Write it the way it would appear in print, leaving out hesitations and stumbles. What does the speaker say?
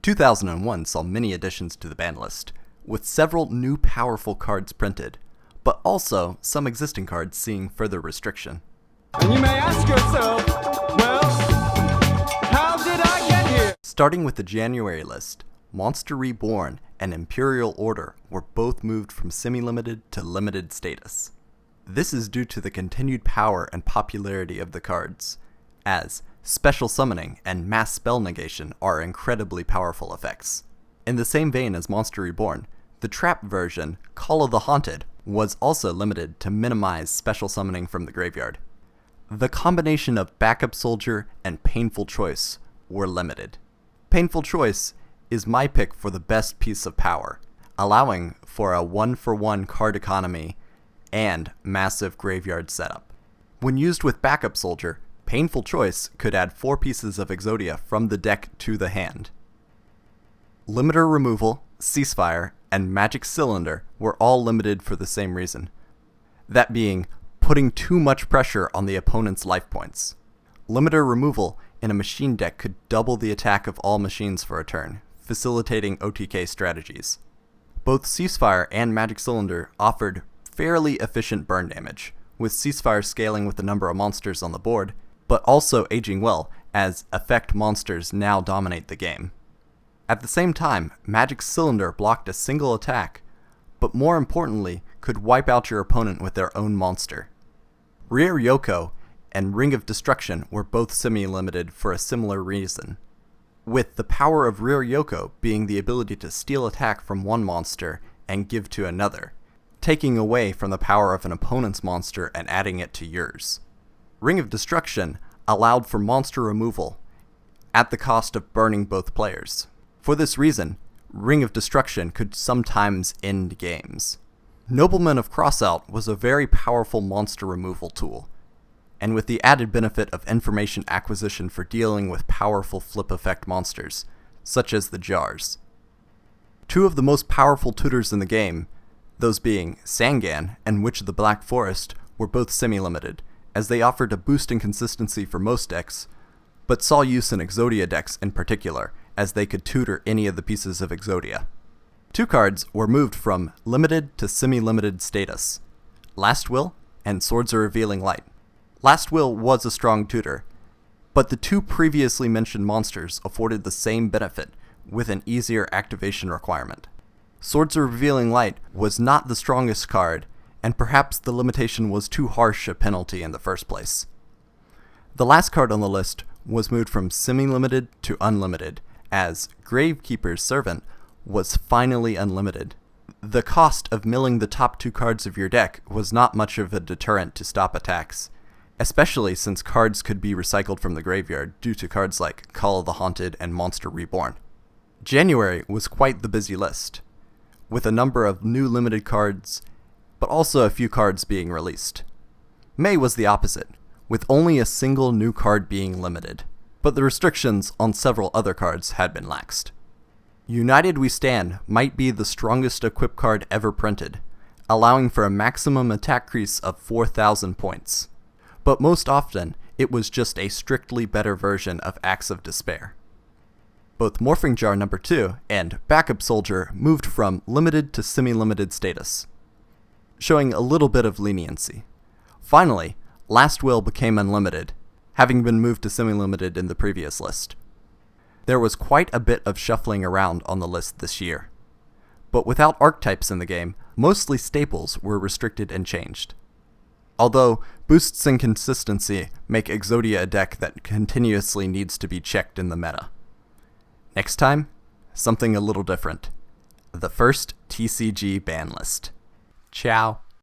2001 saw many additions to the ban list, with several new powerful cards printed, but also some existing cards seeing further restriction. And you may ask yourself, well, how did I get here? Starting with the January list, Monster Reborn and Imperial Order were both moved from semi-limited to limited status. This is due to the continued power and popularity of the cards, as Special Summoning and Mass Spell Negation are incredibly powerful effects. In the same vein as Monster Reborn, the trap version, Call of the Haunted, was also limited to minimize special summoning from the graveyard. The combination of Backup Soldier and Painful Choice were limited. Painful Choice is my pick for the best piece of power, allowing for a 1-for-1 card economy and massive graveyard setup. When used with Backup Soldier, Painful Choice could add 4 pieces of Exodia from the deck to the hand. Limiter Removal, Ceasefire, and Magic Cylinder were all limited for the same reason. That being, putting too much pressure on the opponent's life points. Limiter Removal in a machine deck could double the attack of all machines for a turn, facilitating OTK strategies. Both Ceasefire and Magic Cylinder offered fairly efficient burn damage, with Ceasefire scaling with the number of monsters on the board, but also aging well as effect monsters now dominate the game. At the same time, Magic Cylinder blocked a single attack, but more importantly, could wipe out your opponent with their own monster. Rear Yugioh and Ring of Destruction were both semi-limited for a similar reason, with the power of Rear Yugioh being the ability to steal attack from one monster and give to another, taking away from the power of an opponent's monster and adding it to yours. Ring of Destruction allowed for monster removal at the cost of burning both players. For this reason, Ring of Destruction could sometimes end games. Nobleman of Crossout was a very powerful monster removal tool, and with the added benefit of information acquisition for dealing with powerful flip effect monsters, such as the Jars. 2 of the most powerful tutors in the game, those being Sangan and Witch of the Black Forest, were both semi-limited, as they offered a boost in consistency for most decks, but saw use in Exodia decks in particular, as they could tutor any of the pieces of Exodia. 2 cards were moved from limited to semi-limited status, Last Will and Swords of Revealing Light. Last Will was a strong tutor, but the 2 previously mentioned monsters afforded the same benefit, with an easier activation requirement. Swords of Revealing Light was not the strongest card, and perhaps the limitation was too harsh a penalty in the first place. The last card on the list was moved from semi-limited to unlimited, as Gravekeeper's Servant was finally unlimited. The cost of milling the top 2 cards of your deck was not much of a deterrent to stop attacks, especially since cards could be recycled from the graveyard due to cards like Call of the Haunted and Monster Reborn. January was quite the busy list, with a number of new limited cards, but also a few cards being released. May was the opposite, with only a single new card being limited, but the restrictions on several other cards had been laxed. United We Stand might be the strongest equip card ever printed, allowing for a maximum attack crease of 4,000 points. But most often, it was just a strictly better version of Axe of Despair. Both Morphing Jar No. 2 and Backup Soldier moved from limited to semi-limited status, showing a little bit of leniency. Finally, Last Will became unlimited, having been moved to semi-limited in the previous list. There was quite a bit of shuffling around on the list this year, but without archetypes in the game, mostly staples were restricted and changed. Although boosts in consistency make Exodia a deck that continuously needs to be checked in the meta. Next time, something a little different. The first TCG ban list. Ciao.